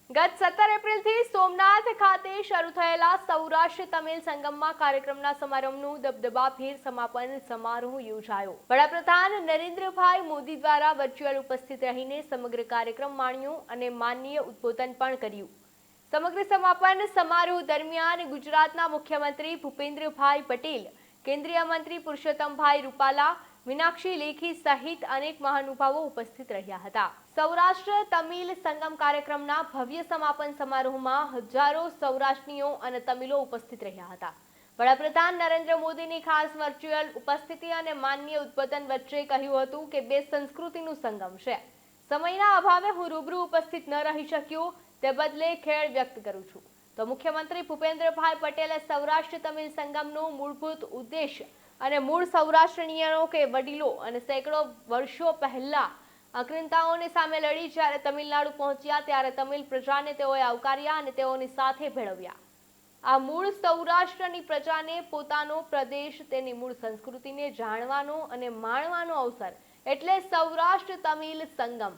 ગત 17 એપ્રિલથી સોમનાથ ખાતે શરૂ થયેલા સૌરાષ્ટ્ર તમિલ સંગમમાં કાર્યક્રમના સમારંભનું દબદબાભેર સમાપન સમારોહ યોજાયો। વડાપ્રધાન નરેન્દ્રભાઈ મોદી દ્વારા વર્ચ્યુઅલ ઉપસ્થિત રહીને સમગ્ર કાર્યક્રમ માણ્યો અને માનનીય ઉદ્બોધન પણ કર્યું। સમગ્ર સમાપન સમારોહ દરમિયાન ગુજરાતના મુખ્યમંત્રી ભૂપેન્દ્રભાઈ પટેલ, કેન્દ્રીય મંત્રી પુરુષોત્તમભાઈ રૂપાલા, મીનાક્ષી લેખી સહિત અનેક મહાનુભાવો ઉપસ્થિત રહ્યા હતા। સૌરાષ્ટ્ર તમિલ સંગમ કાર્યક્રમના ભવ્ય સમાપન સમારોહમાં હજારો સૌરાષ્ટ્રીઓ અને તમિલો ઉપસ્થિત રહ્યા હતા। વડાપ્રધાન નરેન્દ્ર મોદીની ખાસ વર્ચ્યુઅલ ઉપસ્થિતિ અને માનનીય ઉદ્બોધન વચ્ચે કહ્યું હતું કે બે સંસ્કૃતિનું સંગમ છે। સમયના અભાવે હું રૂબરૂ ઉપસ્થિત ન રહી શક્યો, તે બદલે ખેદ વ્યક્ત કરું છું। તો મુખ્યમંત્રી ભૂપેન્દ્રભાઈ પટેલે સૌરાષ્ટ્ર તમિલ સંગમનો મૂળભૂત ઉદ્દેશ અને મૂળ સૌરાષ્ટ્રીયનો કે વડીલો અને સેંકડો વર્ષો પહેલા અક્રંતાઓની સામે લડી જ્યારે તમિલનાડુ પહોંચ્યા ત્યારે તમિલ પ્રજાને તેઓએ આવકાર્યા અને તેઓની સાથે ભેળવ્યા। આ મૂળ સૌરાષ્ટ્રની પ્રજાને પોતાનો પ્રદેશ, તેની મૂળ સંસ્કૃતિને જાણવાનો અને માણવાનો અવસર એટલે સૌરાષ્ટ્ર તમિલ સંગમ।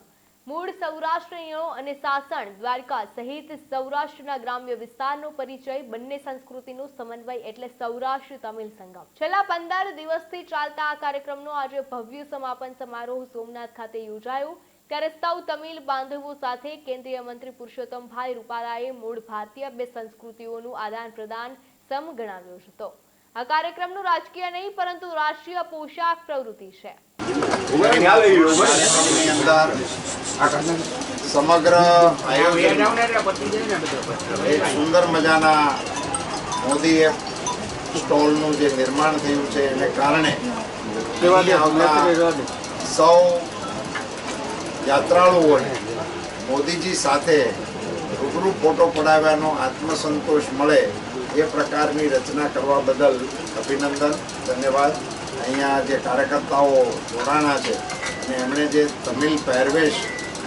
મૂળ સૌરાષ્ટ્રીઓ અને સાસણ, દ્વારકા સહિત સૌરાષ્ટ્રના ગ્રામ્ય વિસ્તારનો પરિચય, બંને સંસ્કૃતિનો સમન્વય એટલે સૌરાષ્ટ્ર તમિલ સંગમ। છેલ્લા 15 દિવસથી ચાલતા આ કાર્યક્રમનો આજે ભવ્ય સમાપન સમારોહ સોમનાથ ખાતે યોજાયો ત્યારે સૌ તમિલ બાંધવો સાથે કેન્દ્રીય મંત્રી પુરુષોત્તમભાઈ રૂપાલાએ મૂળ ભારતીય બે સંસ્કૃતિઓનું આદાન પ્રદાન સમ ગણાવ્યો હતો। આ કાર્યક્રમનું રાજકીય નહીં પરંતુ રાષ્ટ્રીય પોશાક પ્રવૃત્તિ છે। સમગ્ર આયોજન એક સુંદર મજાના મોદી સ્ટોલનું જે નિર્માણ થયું છે એને કારણે સૌ યાત્રાળુઓને મોદીજી સાથે રૂબરૂ ફોટો પડાવવાનો આત્મસંતોષ મળે એ પ્રકારની રચના કરવા બદલ અભિનંદન, ધન્યવાદ। અહીંયા જે કાર્યકર્તાઓ જોડાણા છે અને એમણે જે તમિલ પહેરવેશ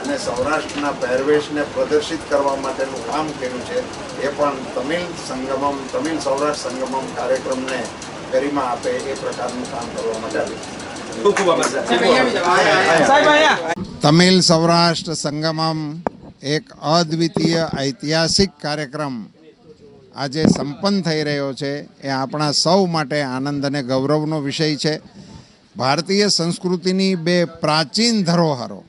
અને સૌરાષ્ટ્રના પહેરવેશને પ્રદર્શિત કરવા માટેનું કામ કર્યું છે એ પણ તમિલ સંગમમ, તમિલ સૌરાષ્ટ્ર સંગમમ કાર્યક્રમને ગરિમા આપે એ પ્રકારનું કામ કરવા માટે તમિલ સૌરાષ્ટ્ર સંગમમ એક અદ્વિતીય ઐતિહાસિક કાર્યક્રમ આજે સંપન્ન થઈ રહ્યો છે એ આપણા સૌ માટે આનંદ અને ગૌરવનો વિષય છે। ભારતીય સંસ્કૃતિની બે પ્રાચીન ધરોહરો,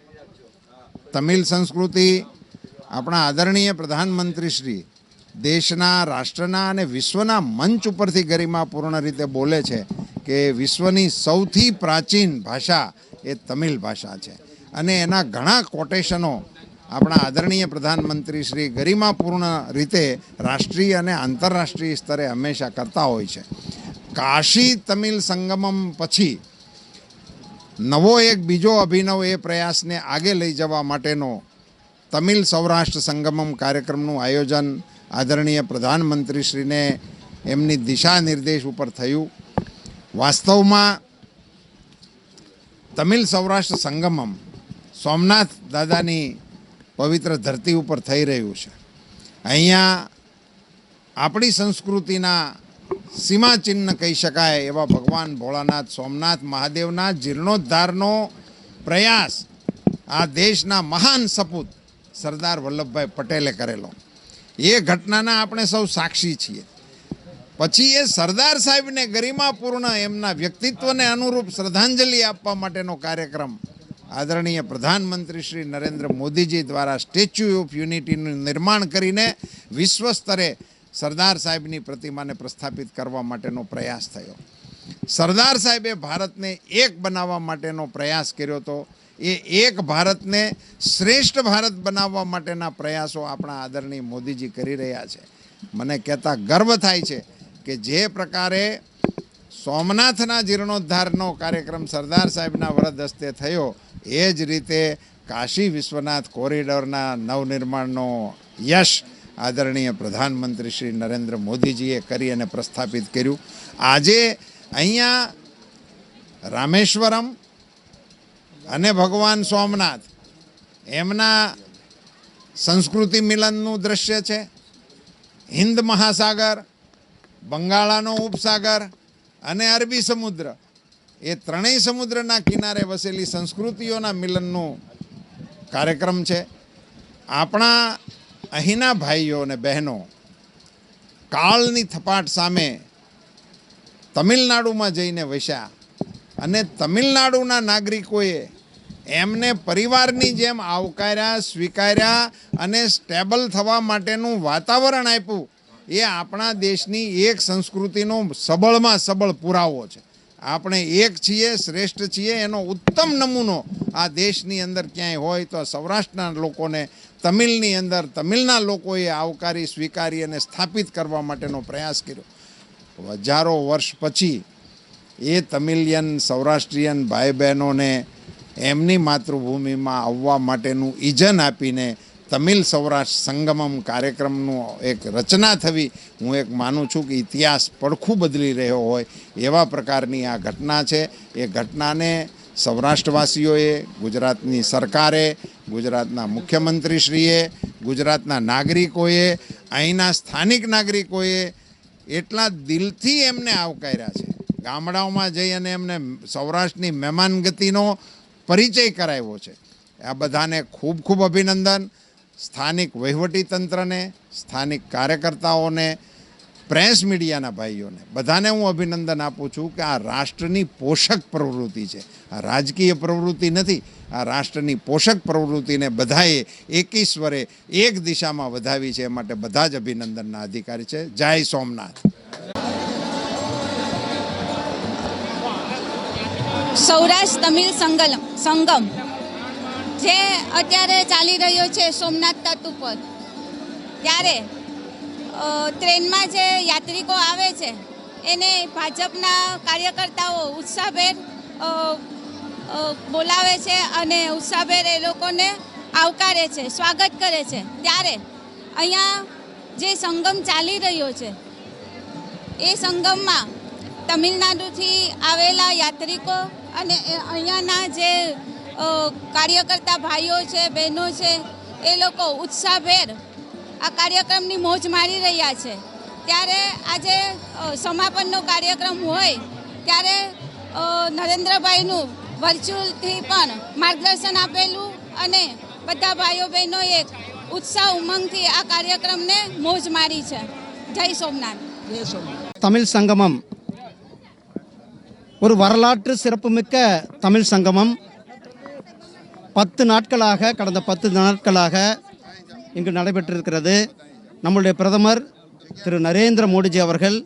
તમિલ સંસ્કૃતિ આપણા આદરણીય પ્રધાનમંત્રી શ્રી દેશના, રાષ્ટ્રના અને વિશ્વના મંચ ઉપરથી ગરિમાપૂર્ણ રીતે બોલે છે કે વિશ્વની સૌથી પ્રાચીન ભાષા એ તમિલ ભાષા છે અને એના ઘણા કોટેશનો આપણા આદરણીય પ્રધાનમંત્રી શ્રી ગરિમાપૂર્ણ રીતે રાષ્ટ્રીય અને આંતરરાષ્ટ્રીય સ્તરે હંમેશા કરતા હોય છે। કાશી તમિલ સંગમમ પછી નવો એક બીજો અભિનવ એ પ્રયાસને આગે લઈ જવા માટેનો તમિલ સૌરાષ્ટ્ર સંગમમ કાર્યક્રમનું આયોજન આદરણીય પ્રધાનમંત્રીશ્રીને એમની દિશા નિર્દેશ ઉપર થયું। વાસ્તવમાં તમિલ સૌરાષ્ટ્ર સંગમમ સોમનાથ દાદાની પવિત્ર ધરતી ઉપર થઈ રહ્યું છે। અહીંયા આપણી સંસ્કૃતિના સીમાચિહ્ન કહી શકાય એવા ભગવાન ભોળાનાથ સોમનાથ મહાદેવના જીર્ણોદ્ધારનો પ્રયાસ આ દેશના મહાન સપૂત સરદાર વલ્લભભાઈ પટેલે કરેલો એ ઘટનાના આપણે સૌ સાક્ષી છીએ। પછી એ સરદાર સાહેબને ગરિમાપૂર્ણ એમના વ્યક્તિત્વને અનુરૂપ શ્રદ્ધાંજલિ આપવા માટેનો કાર્યક્રમ આદરણીય પ્રધાનમંત્રી શ્રી નરેન્દ્ર મોદીજી દ્વારા સ્ટેચ્યુ ઓફ યુનિટીનું નિર્માણ કરીને વિશ્વ સ્તરે સરદાર સાહેબની પ્રતિમાને પ્રસ્થાપિત કરવા માટેનો પ્રયાસ થયો। સરદાર સાહેબે ભારતને એક બનાવવા માટેનો પ્રયાસ કર્યો હતો। એ એક ભારતને શ્રેષ્ઠ ભારત બનાવવા માટેના પ્રયાસો આપણા આદરણીય મોદીજી કરી રહ્યા છે। મને કહેતા ગર્વ થાય છે કે જે પ્રકારે સોમનાથના જીર્ણોદ્ધારનો કાર્યક્રમ સરદાર સાહેબના વરદ હસ્તે થયો એ જ રીતે કાશી વિશ્વનાથ કોરિડોરના નવનિર્માણનો યશ આદરણીય પ્રધાનમંત્રી શ્રી નરેન્દ્ર મોદીજીએ કરી અને પ્રસ્થાપિત કર્યું। આજે અહીંયા રામેશ્વરમ અને ભગવાન સોમનાથ એમના સંસ્કૃતિ મિલનનું દ્રશ્ય છે। હિન્દ મહાસાગર, બંગાળાનો ઉપસાગર અને અરબી સમુદ્ર એ ત્રણેય સમુદ્રના કિનારે વસેલી સંસ્કૃતિઓના મિલનનો કાર્યક્રમ છે। આપણા અહીંના ભાઈઓ અને બહેનો કાળની થપાટ સામે તમિલનાડુમાં જઈને વસ્યા અને તમિલનાડુના નાગરિકોએ એમને પરિવારની જેમ આવકાર્યા, સ્વીકાર્યા અને સ્ટેબલ થવા માટેનું વાતાવરણ આપ્યું. એ આપણા દેશની એક સંસ્કૃતિનો સબળમાં સબળ પુરાવો છે. આપણે એક છીએ, શ્રેષ્ઠ છીએ, એનો ઉત્તમ નમૂનો આ દેશની અંદર ક્યાંય હોય તો સૌરાષ્ટ્રના લોકોને તમિલની અંદર તમિલના લોકોએ આવકારી, સ્વીકારી અને સ્થાપિત કરવા માટેનો પ્રયાસ કર્યો. હજારો વર્ષ પછી એ તમિલિયન સૌરાષ્ટ્રીયન ભાઈ બહેનોને એમની માતૃભૂમિમાં આવવા માટેનું ઇજન આપીને તમિલ સૌરાષ્ટ્ર સંગમમ કાર્યક્રમનું એક રચના થવી, હું એક માનું છું કે ઇતિહાસ પડખું બદલી રહ્યો હોય એવા પ્રકારની આ ઘટના છે. એ ઘટનાને સૌરાષ્ટ્રવાસીઓએ, ગુજરાતની સરકારે, ગુજરાતના મુખ્યમંત્રીશ્રીએ, ગુજરાતના નાગરિકોએ, અહીંના સ્થાનિક નાગરિકોએ એટલા દિલથી એમને આવકાર્યા છે. ગામડાઓમાં જઈ અને એમને સૌરાષ્ટ્રની મહેમાનગતિનો પરિચય કરાવ્યો છે. આ બધાને ખૂબ ખૂબ અભિનંદન. સ્થાનિક વહીવટીતંત્રને, સ્થાનિક કાર્યકર્તાઓને, પ્રેસ મીડિયાના ભાઈઓને બધાને હું અભિનંદન આપું છું કે આ રાષ્ટ્રની પોષક પ્રવૃત્તિ છે. આ રાજકીય પ્રવૃત્તિ નથી. આ રાષ્ટ્રની પોષક પ્રવૃત્તિને બધાએ એકી સ્વરે એક દિશામાં વધાવી છે. એ માટે બધા જ અભિનંદનના અધિકારી છે. જય સોમનાથ. સૌરાષ્ટ્ર તમિલ સંગમ જે અત્યારે ચાલી રહ્યો છે સોમનાથ તટ ઉપર, ત્યારે ટ્રેનમાં જે યાત્રિકો આવે છે એને ભાજપના કાર્યકર્તાઓ ઉત્સાહભેર બોલાવે છે અને ઉત્સાહભેર એ લોકોને આવકારે છે, સ્વાગત કરે છે. ત્યારે અહીંયા જે સંગમ ચાલી રહ્યો છે એ સંગમમાં તમિલનાડુથી આવેલા યાત્રિકો અને અહીંયાના જે કાર્યકર્તા ભાઈઓ છે, બહેનો છે, એ લોકો ઉત્સાહભેર આ કાર્યક્રમની મોજ મારી રહ્યા છે. ત્યારે આજે સમાપનનો કાર્યક્રમ હોય ત્યારે નરેન્દ્રભાઈનું વર્ચ્યુઅલથી પણ માર્ગદર્શન આપેલું અને બધા ભાઈઓ બહેનોએ ઉત્સાહ ઉમંગથી આ કાર્યક્રમને મોજ મારી છે. જય સોમનાથ. தமிழ் சங்கமம் ஒரு வரலாற்று சிறப்புமிக்க தமிழ் சங்கமம் 10 நாட்களாக, கடந்த 10 நாட்களாக இங்கு நடைபெற்றிருக்கிறது. நம்முடைய பிரதமர் திரு நரேந்திர மோடிஜி அவர்கள்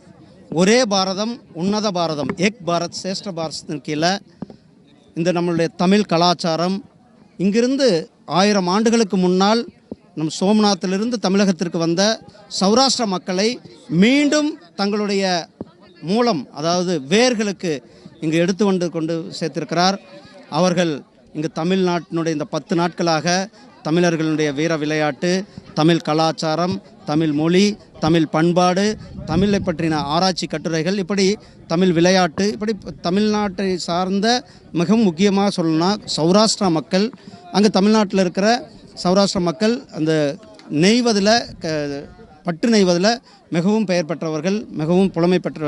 ஒரே பாரதம் உன்னத பாரதம், ஏக் பாரத் சேஷ்ட பாரதத்தின் கீழே இந்த நம்மளுடைய தமிழ் கலாச்சாரம் இங்கிருந்து 1000 ஆண்டுகளுக்கு முன்னால் நம் சோமநாத்திலிருந்து தமிழகத்திற்கு வந்த சௌராஷ்டிர மக்களை மீண்டும் தங்களுடைய மூலம், அதாவது வேர்களுக்கு இங்கு எடுத்து கொண்டு சேர்த்திருக்கிறார். அவர்கள் இங்கு தமிழ்நாட்டினுடைய இந்த 10 நாட்களாக தமிழர்களுடைய வீர விளையாட்டு, தமிழ் கலாச்சாரம், தமிழ் மொழி, தமிழ் பண்பாடு, தமிழை பற்றின ஆராய்ச்சி கட்டுரைகள், இப்படி தமிழ் விளையாட்டு, இப்படி தமிழ்நாட்டை சார்ந்த மிகவும் முக்கியமாக சொல்லணும்னா சௌராஷ்டிரா மக்கள், அங்கே தமிழ்நாட்டில் இருக்கிற சௌராஷ்டிர மக்கள் அந்த நெய்வதில், பட்டு நெய்வதில் மிகவும் பெயர் பெற்றவர்கள், மிகவும் புலமை பெற்ற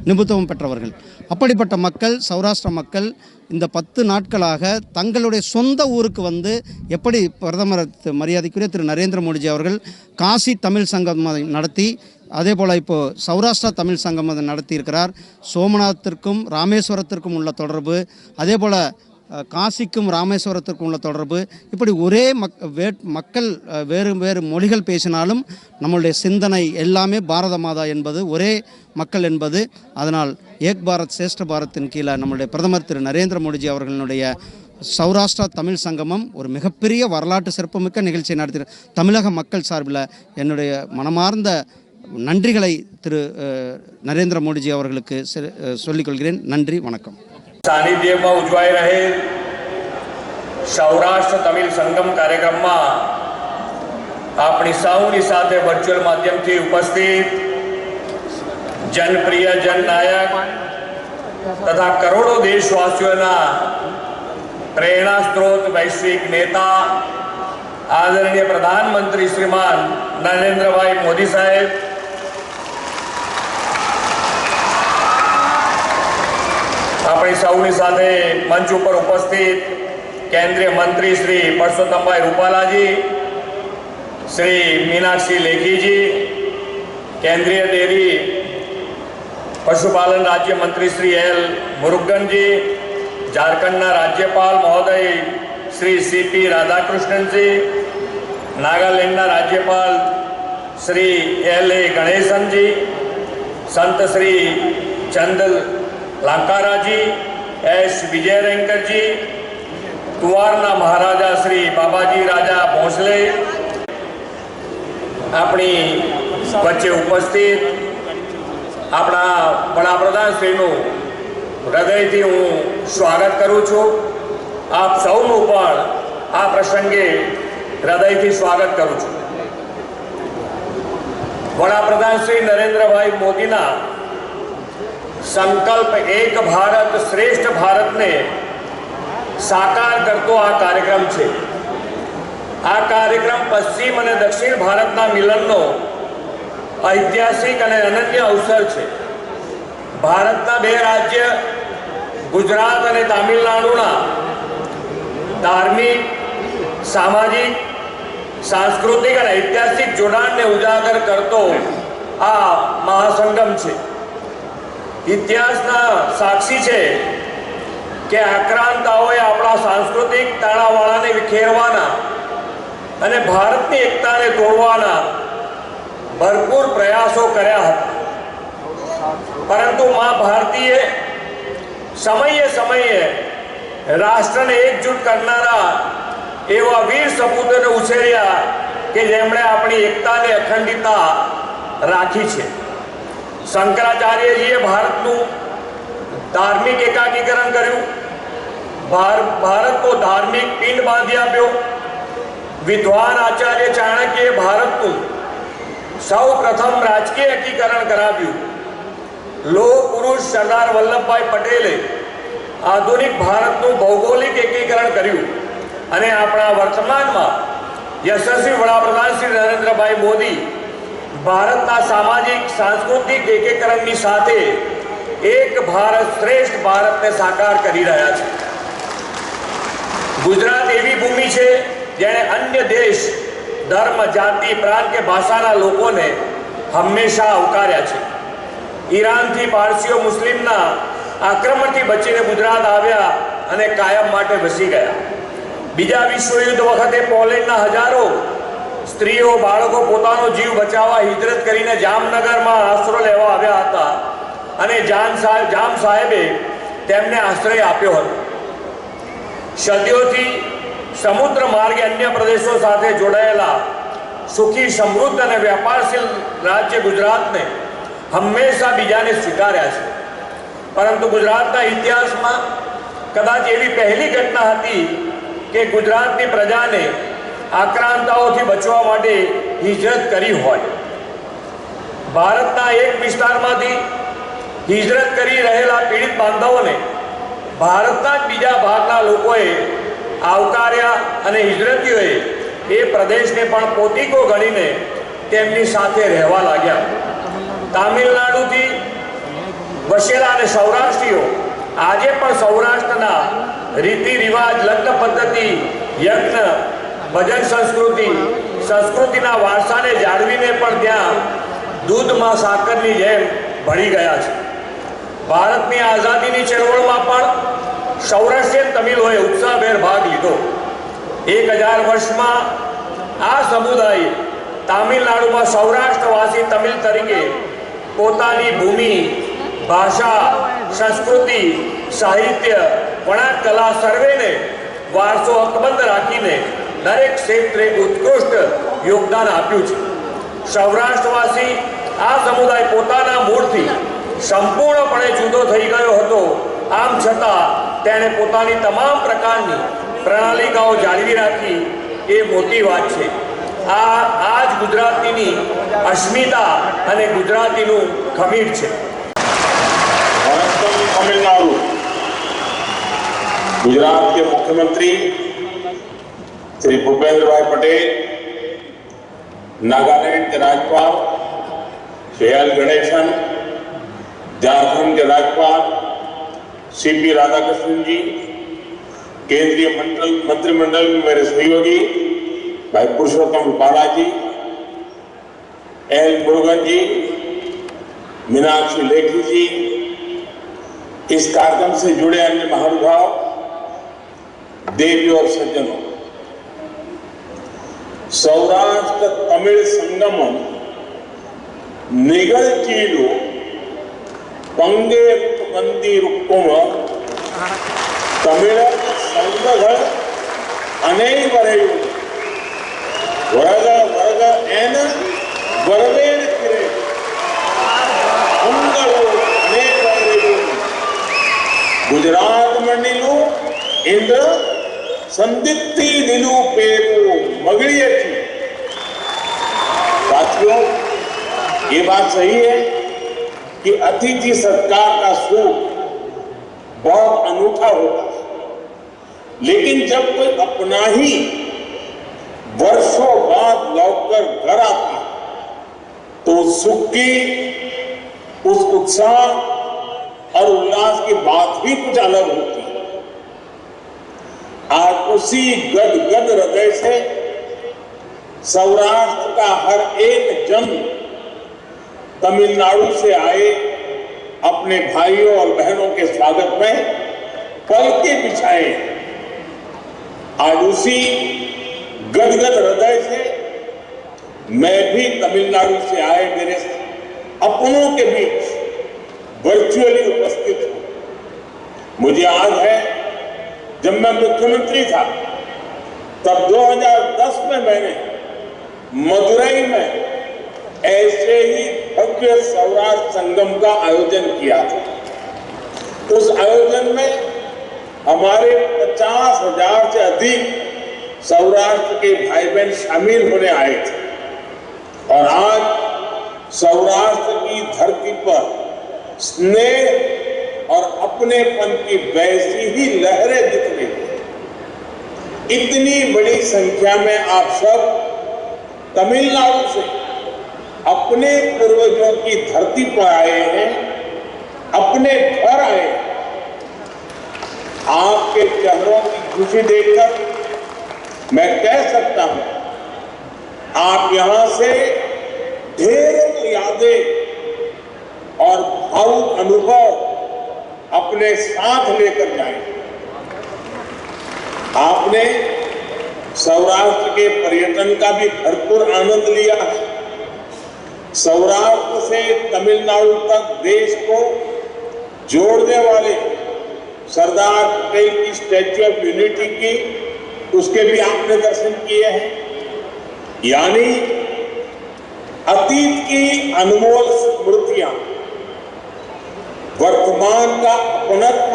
நிபுணத்துவம் பெற்றவர்கள். அப்படிப்பட்ட மக்கள், சௌராஷ்டிர மக்கள் இந்த 10 நாட்களாக தங்களுடைய சொந்த ஊருக்கு வந்து எப்படி பிரதமர் மரியாதைக்குரிய திரு நரேந்திர மோடிஜி அவர்கள் காசி தமிழ் சங்கம் நடத்தி, அதே போல் இப்போது சௌராஷ்டிரா தமிழ் சங்கம் அதை நடத்தியிருக்கிறார். சோமநாத்திற்கும் ராமேஸ்வரத்திற்கும் உள்ள தொடர்பு, அதே போல் காசிக்கும் ராமேஸ்வரத்திற்கும் உள்ள தொடர்பு, இப்படி ஒரே மக்கள் வேறு வேறு மொழிகள் பேசினாலும் நம்மளுடைய சிந்தனை எல்லாமே பாரத மாதா என்பது, ஒரே மக்கள் என்பது. அதனால் ஏக் பாரத் சேஷ்ட பாரத்தின் கீழே நம்மளுடைய பிரதமர் திரு நரேந்திர மோடிஜி அவர்களுடைய சௌராஷ்டிரா தமிழ் சங்கமம் ஒரு மிகப்பெரிய வரலாற்று சிறப்புமிக்க நிகழ்ச்சியை நடத்தி தமிழக மக்கள் சார்பில் என்னுடைய மனமார்ந்த நன்றிகளை திரு நரேந்திர மோடிஜி அவர்களுக்கு சொல்லிக்கொள்கிறேன். நன்றி, வணக்கம். સાનિધ્યમાં ઉજવાઈ રહેલ સૌરાષ્ટ્ર તમિલ સંગમ કાર્યક્રમમાં આપણી સૌની સાથે વર્ચ્યુઅલ માધ્યમથી ઉપસ્થિત જનપ્રિય જનનાયક તથા કરોડો દેશવાસીઓના પ્રેરણા સ્ત્રોત વૈશ્વિક નેતા આદરણીય પ્રધાનમંત્રી શ્રીમાન નરેન્દ્રભાઈ મોદી સાહેબ, આપણી સૌની સાથે મંચ ઉપર ઉપસ્થિત કેન્દ્રીય મંત્રી શ્રી પરસોત્તમભાઈ રૂપાલાજી, श्री मीनाक्षी लेखी जी, केंद्रीय डेयरी पशुपालन राज्य मंत्री श्री एल मुरुगन जी, झारखंडना राज्यपाल महोदय श्री सीपी राधाकृष्णन जी, नागालैंडना राज्यपाल श्री LA गणेशन जी, संत श्री चंद लांकारा जी, S विजयरंकर जी, कुंवारना महाराजा श्री बाबाजी राजा भोसले अपनी वच्चे उपस्थित अपना वडाप्रधान श्रीनु हृदयथी हूँ स्वागत करूँ छूँ। आप सौनु पण आ प्रसंगे हृदयथी स्वागत करूँ छूँ। वडाप्रधान श्री नरेंद्रभाई मोदीना संकल्प एक भारत श्रेष्ठ भारत ने साकार करतो आ कार्यक्रम छे। आ कार्यक्रम पश्चिम और दक्षिण भारतना मिलननो ऐतिहासिक और अनन्य अवसर छे। भारतना बे राज्य गुजरात और तमिलनाडुना धार्मिक, सामाजिक, सांस्कृतिक और ऐतिहासिक जोड़ाण ने उजागर करतो आ महासंगम छे। इतिहासना साक्षी छे के आक्रांताओए अपना सांस्कृतिक ताणावाळाने विखेरवाना અને ભારતની એકતાને તોડવાના ભરપૂર પ્રયાસો કર્યા હતા, પરંતુ મા ભારતીએ સમયે સમયે રાષ્ટ્રને એકજૂટ કરનારા એવા વીર સપૂતોને ઉછેર્યા કે જેમણે આપણી એકતાને અખંડિતતા રાખી છે। શંકરાચાર્યજીએ ભારતનું ધાર્મિક એકાકીકરણ કર્યું, ભારતનો ધાર્મિક પિંડ બાંધી આપ્યો। विद्वान आचार्य चाणक्य भारतનું સૌ પ્રથમ રાજકીય એકીકરણ કરાવ્યું। લોહ પુરુષ સરદાર વલ્લભભાઈ પટેલે આધુનિક ભારતનું ભૌગોલિક એકીકરણ કર્યું અને આપણા વર્તમાનમાં યશસ્વી વડાપ્રધાન શ્રી નરેન્દ્રભાઈ મોદી ભારતના સામાજિક સાંસ્કૃતિક એકીકરણની સાથે એક ભારત શ્રેષ્ઠ ભારતને સાકાર કરી રહ્યા છે। ગુજરાત એવી ભૂમિ છે જેણે अन्य देश, धर्म, जाति, प्रांत के भाषाना लोकोने हमेशा अवकार्या छे। ईरान थी पारसीओ मुस्लिमना आक्रमणथी बचीने गुजरात आव्या अने कायम माटे वसी गया। बीजा विश्वयुद्ध वखते पोलेंडना हजारों स्त्रीओ बाळको पोतानो जीव बचाववा हिजरत करीने जामनगरमां आसरो लेवा आव्या हता अने जाम साहेबे तेमने आश्रय आप्यो हतो। सदीओथी समुद्र मार्गे अन्य प्रदेशों साथे जोड़ायेला सुखी, समृद्ध और व्यापारशील राज्य गुजरात ने हमेशा बीजाने स्वीकार्या छे। परंतु गुजरातना इतिहास में कदाच एवी पहली घटना हती के गुजरातनी प्रजाने आक्रांताओथी बचवा माटे हिजरत करी होय। भारतना एक विस्तारमांथी हिजरत करी रहेला पीड़ित बांधवोने भारतना बीजा भागना लोकोए आवकार्या अने हिजरतीओए ए प्रदेशने पण पोतीको गणीने तेमनी साथे रहेवा लाग्या। तमिलनाडुथी वसेला अने सौराष्ट्रीओ आजे पण सौराष्ट्रना रीति रिवाज, लग्न पद्धति, यज्ञ, भजन संस्कृतिना वारसाने जाळवीने पण त्यां दूधमां साकरनी जेम भળી गया छे। भारतनी आजादीनी चळवळमां पण सौराष्ट्रीयन तमिलोए उत्साहभेर भाग लीधो। 1000 वर्षमां आ समुदाय तमिलनाडुमां सौराष्ट्रवासी तमिल तरीके पोतानी भूमि, भाषा, संस्कृति, साहित्य, वणाट कला सर्वेने वारसो हकबंध राखीने दरेक क्षेत्रे उत्कृष्ट योगदान आप्युं छे। सौराष्ट्रवासी आ समुदाय पोताना मूळथी संपूर्णपणे जुदो थई गयो हतो, आम छतां तेणे पोतानी तमाम प्रकारनी प्रणालिकाओ जाळवी राखी ए मोटी वात छे। आज गुजरातीनी अस्मिता अने गुजरातीनुं खमीर छे। तमिलनाडु गुजरात के मुख्यमंत्री श्री भूपेंद्र भाई पटेल, नागालैंड के राज्यपाल श्री एल गणेशन, झारखंड के राज्यपाल CP राधाकृष्णन जी, केंद्रीय मंत्रिमंडल में मेरे सहयोगी भाई पुरुषोत्तम रूपाला जी, एल मुरुगन जी, मीनाक्षी लेखी जी, इस कार्यक्रम से जुड़े अन्य महानुभाव, देवी और सज्जनों, सौराष्ट्र तमिल संगमम निगल चीलू पंगे मंदी रुक्कुम तमिल संगघ अनेवरेयु वरग वरग एन वरवेण किरे उंगलो अनेवरेयु गुजरात मंडिलू इंद्र संदिग्धी निरूपेरु मगड़िए थी। साथियों, ये बात सही है कि अतिथि सत्कार का सुख बहुत अनूठा होता है, लेकिन जब कोई अपना ही वर्षों बाद लौटकर घर आता तो उस सुख की, उस उत्साह और उल्लास की बात भी कुछ अलग होती है। आज उसी गदगद हृदय से सौराष्ट्र का हर एक जन तमिलनाडु से आए अपने भाइयों और बहनों के स्वागत में पलके बिछाए। आज उसी गदगद हृदय से मैं भी तमिलनाडु से आए मेरे अपनों के बीच वर्चुअली उपस्थित हूं। मुझे याद है, जब मैं मुख्यमंत्री था तब 2010 में मैंने मदुरई में ऐसे ही भव्य सौराष्ट्र संगम का आयोजन किया था। उस आयोजन में हमारे 50,000 से अधिक सौराष्ट्र के भाई बहन शामिल होने आए थे और आज सौराष्ट्र की धरती पर स्नेह और अपनेपन की वैसी ही लहरें दिख रही हैं। इतनी बड़ी संख्या में आप सब तमिलनाडु से अपने पूर्वजों की धरती पर आए हैं, अपने घर आए हैं। आपके चेहरों की खुशी देखकर मैं कह सकता हूं, आप यहां से ढेरों यादें और भावुक अनुभव अपने साथ लेकर जाएं। आपने सौराष्ट्र के पर्यटन का भी भरपूर आनंद लिया है। सौराष्ट्र से तमिलनाडु तक देश को जोड़ने वाले सरदार पटेल की स्टैच्यू ऑफ यूनिटी की, उसके भी आपने दर्शन किए हैं। यानी अतीत की अनमोल स्मृतियां, वर्तमान का अपनत्व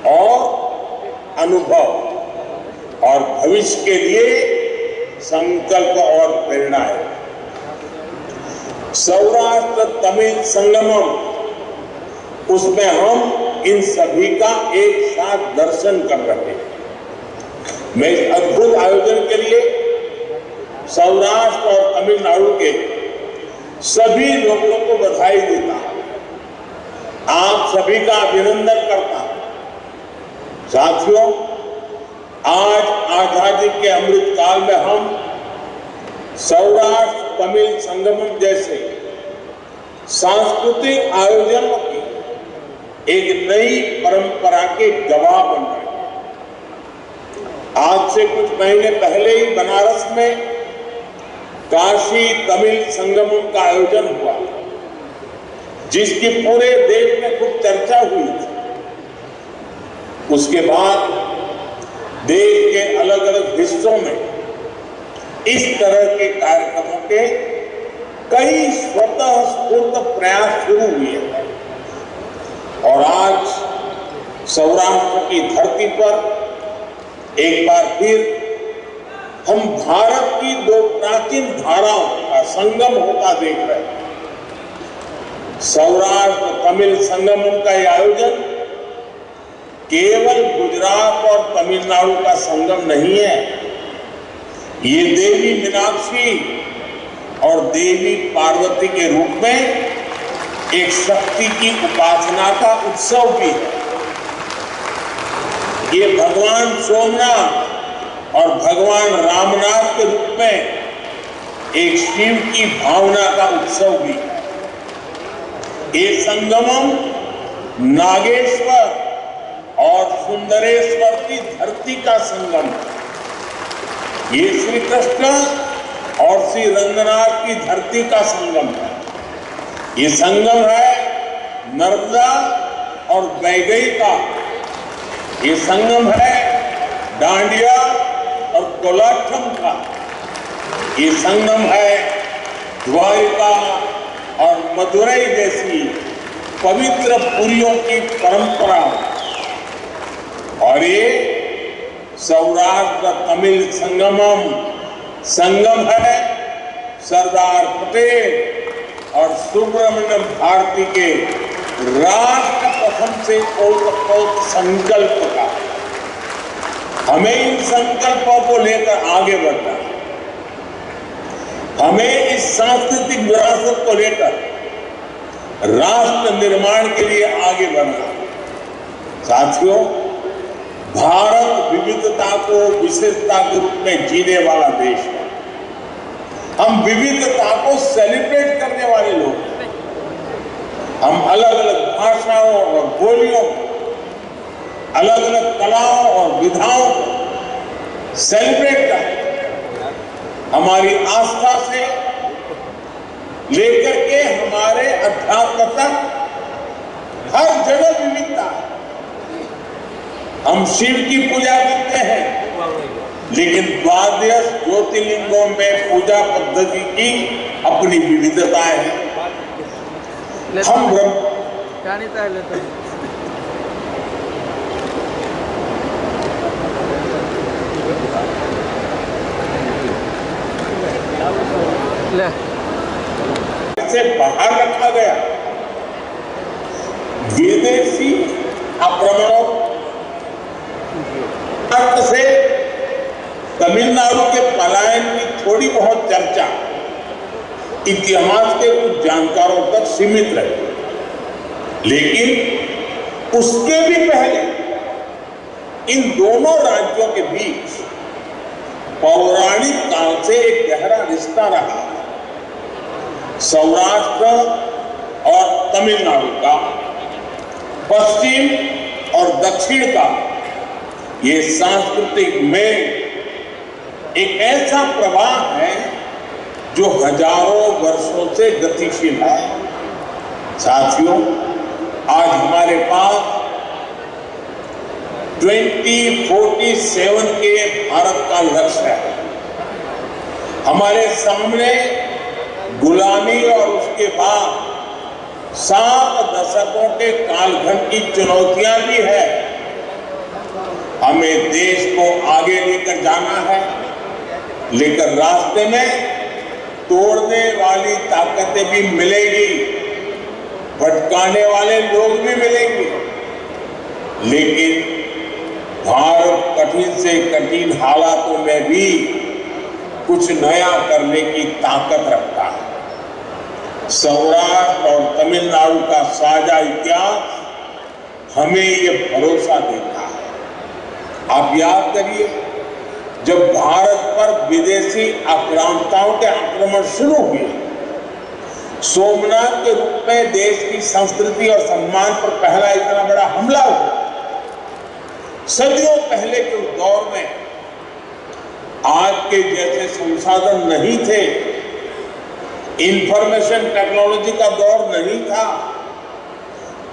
और अनुभव और भविष्य के लिए संकल्प और प्रेरणा है। सौराष्ट्र तमिल संगमम, उसमें हम इन सभी का एक साथ दर्शन कर रहे हैं। मैं इस अद्भुत आयोजन के लिए सौराष्ट्र और तमिलनाडु के सभी लोगों को बधाई देता हूं, आप सभी का अभिनंदन करता हूं। साथियों, आज आजादी के अमृत काल में हम सौराष्ट्र तमिल संगमम जैसे सांस्कृतिक आयोजनों की एक नई परंपरा के गवाह बन रहे हैं। आज से कुछ महीने पहले ही बनारस में काशी तमिल संगमम का आयोजन हुआ, जिसकी पूरे देश में खूब चर्चा हुई थी। उसके बाद देश के अलग अलग हिस्सों में इस तरह के कार्यक्रमों के कई स्वतः स्फूर्त प्रयास शुरू हुए हैं और आज सौराष्ट्र की धरती पर एक बार फिर हम भारत की दो प्राचीन धाराओं का संगम होता देख रहे हैं। सौराष्ट्र तमिल संगमम का यह आयोजन केवल गुजरात और तमिलनाडु का संगम नहीं है, ये देवी मीनाक्षी और देवी पार्वती के रूप में एक शक्ति की उपासना का उत्सव भी है। ये भगवान सोमनाथ और भगवान रामनाथ के रूप में एक शिव की भावना का उत्सव भी है। ये संगमम नागेश्वर और सुंदरेश्वर की धरती का संगम है। ये श्री कृष्ण और श्री रंगनाथ की धरती का संगम है। ये संगम है नर्मदा और वैगई का। ये संगम है डांडिया और कोलाठम का। ये संगम है द्वारिका और मदुरई जैसी पवित्र पुरियों की परंपरा। और ये सौराष्ट्र तमिल संगम है सरदार पटेल और सुब्रमण्यम भारती के राष्ट्र प्रथम से ओतप्रोत संकल्प का। हमें इन संकल्पों को लेकर आगे बढ़ना है। हमें इस सांस्कृतिक विरासत को लेकर राष्ट्र निर्माण के लिए आगे बढ़ना है। साथियों, भारत विविधता को विशेषता के रूप में जीने वाला देश है। हम विविधता को सेलिब्रेट करने वाले लोग हैं। हम अलग अलग भाषाओं और बोलियों, अलग अलग कलाओं और विधाओं को सेलिब्रेट करते हैं। हमारी आस्था से लेकर के हमारे अध्यात्म तक हर जगह विविधता है। हम शिव की पूजा करते हैं, लेकिन द्वादश ज्योतिर्लिंगों में पूजा पद्धति की अपनी विविधताएं हैं। हम से बाहर रखा गया विदेशी आक्रमणों से तमिलनाडु के पलायन की थोड़ी बहुत चर्चा इतिहास के कुछ जानकारों तक सीमित रही, लेकिन उसके भी पहले इन दोनों राज्यों के बीच पौराणिक काल से एक गहरा रिश्ता रहा है। सौराष्ट्र और तमिलनाडु का, पश्चिम और दक्षिण का ये सांस्कृतिक मेल एक ऐसा प्रवाह है जो हजारों वर्षों से गतिशील है। साथियों, आज हमारे पास 2047 के भारत का लक्ष्य है। हमारे सामने गुलामी और उसके बाद 7 दशकों के कालखंड की चुनौतियां भी है। हमें देश को आगे लेकर जाना है, लेकर रास्ते में तोड़ने वाली ताकतें भी मिलेगी, भटकाने वाले लोग भी मिलेंगे, लेकिन भारत कठिन से कठिन हालातों में भी कुछ नया करने की ताकत रखता है। सौराष्ट्र और तमिलनाडु का साझा इतिहास हमें ये भरोसा देता है। आप याद करिए, जब भारत पर विदेशी आक्रांताओं के आक्रमण शुरू हुए, सोमनाथ के रूप में देश की संस्कृति और सम्मान पर पहला इतना बड़ा हमला हुआ। सदियों पहले के उस दौर में आज के जैसे संसाधन नहीं थे, इंफॉर्मेशन टेक्नोलॉजी का दौर नहीं था,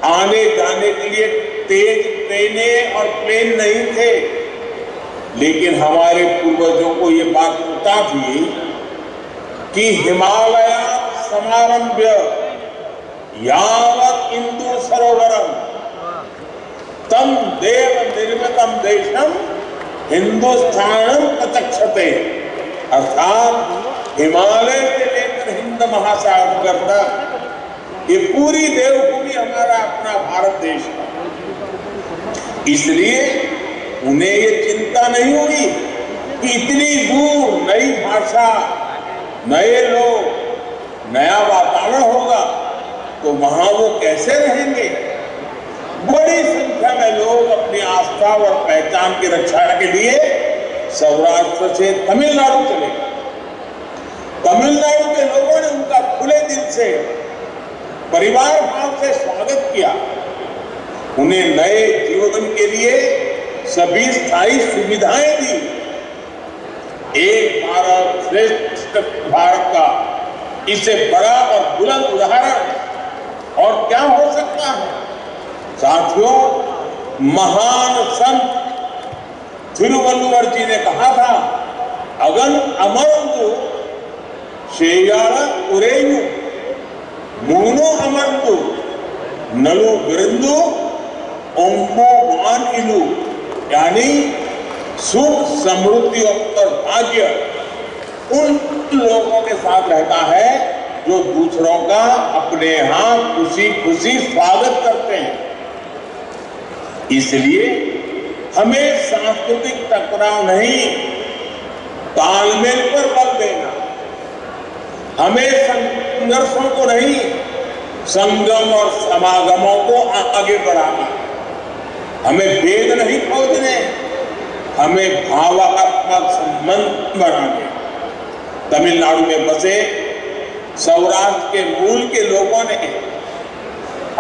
आने जाने के लिए तेज ट्रेनें और प्लेन नहीं थे, लेकिन हमारे पूर्वजों को ये बात पता थी कि हिमालय समारंभ्य यावत इंदु सरोवरम तम देव निर्मितम देशम हिंदुस्तानम प्रचक्षते। अर्थात हिमालय से लेकर हिंद महासागर तक ये पूरी देवभूमि हमारा अपना भारत देश है। इसलिए उन्हें ये चिंता नहीं हुई कि इतनी दूर नई भाषा, नए लोग, नया वातावरण होगा तो वहां वो कैसे रहेंगे। बड़ी संख्या में लोग अपनी आस्था और पहचान की रक्षा के लिए सौराष्ट्र से तमिलनाडु चले गए। तमिलनाडु के लोगों ने उनका खुले दिल से परिवार भाव से स्वागत किया, उन्हें नए जीवन के लिए सभी स्थायी सुविधाएं दी। एक भारत श्रेष्ठ भारत का इससे बड़ा और बुलंद उदाहरण और क्या हो सकता है। साथियों, महान संत तिरुवल्लुवर जी ने कहा था, अगन अमरंतु शेयाल उरेयु मुनो अमरंतु नलु विरंदु ओम्बो मान इलु, यानी सुख समृद्धि और भाग्य उन लोगों के साथ रहता है जो दूसरों का अपने यहां खुशी खुशी स्वागत करते हैं। इसलिए हमें सांस्कृतिक टकराव नहीं, तालमेल पर बल देना, हमें संघर्षों को नहीं, संगम और समागमों को आगे बढ़ाना, हमें भेद नहीं खोजने, हमें भावात्मक संबंध बनाने। तमिलनाडु में बसे सौराष्ट्र के मूल के लोगों ने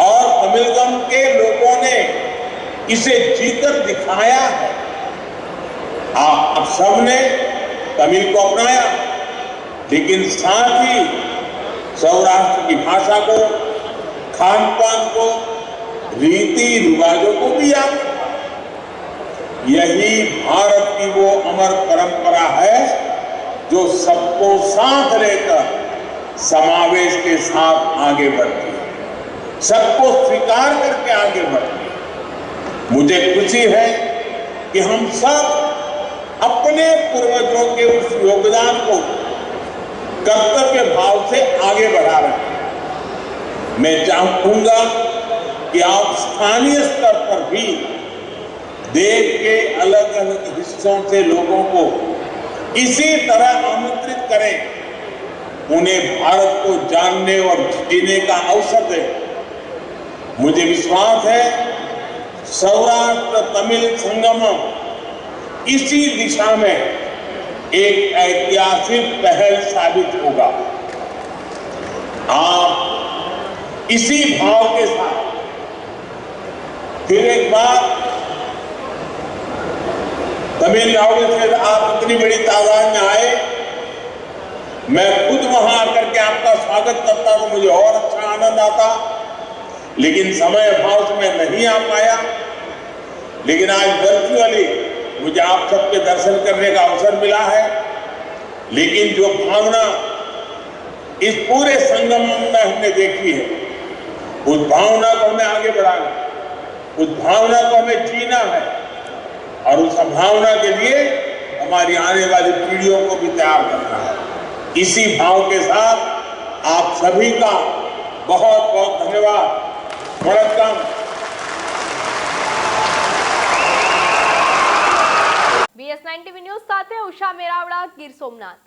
और तमिलगम के लोगों ने इसे जीकर दिखाया है। आप सबने तमिल को अपनाया, लेकिन साथ ही सौराष्ट्र की भाषा को, खान पान को, रीति रिवाजों को भी याद रखा। यही भारत की वो अमर परंपरा है जो सबको साथ लेकर समावेश के साथ आगे बढ़ती है, सबको स्वीकार करके आगे बढ़ती है। मुझे खुशी है कि हम सब अपने पूर्वजों के उस योगदान को कर्तव्य भाव से आगे बढ़ा रहे हैं। मैं चाहूंगा कि आप स्थानीय स्तर पर भी देश के अलग अलग हिस्सों से लोगों को इसी तरह आमंत्रित करें, उन्हें भारत को जानने और जीने का अवसर दें। मुझे विश्वास है सौराष्ट्र तमिल संगमम इसी दिशा में एक ऐतिहासिक पहल साबित होगा। आप इसी भाव के साथ फिर एक बार तमिलनाडु से आप इतनी बड़ी तादाद में आए, मैं खुद वहां आकर के आपका स्वागत करता तो मुझे और अच्छा आनंद आता, लेकिन समय अभाव से मैं नहीं आ पाया। लेकिन आज वर्चुअली मुझे आप सबके दर्शन करने का अवसर मिला है। लेकिन जो भावना इस पूरे संगम में हमने देखी है, उस भावना को हमें आगे बढ़ाना, उस भावना को हमें जीना है और उस भावना के लिए हमारी आने वाली पीढ़ियों को भी तैयार करना है। इसी भाव के साथ आप सभी का बहुत बहुत धन्यवाद। वणक्कम। BS9 TV ન્યૂઝ સાથે ઉષા મેરાવડા, ગીર સોમનાથ।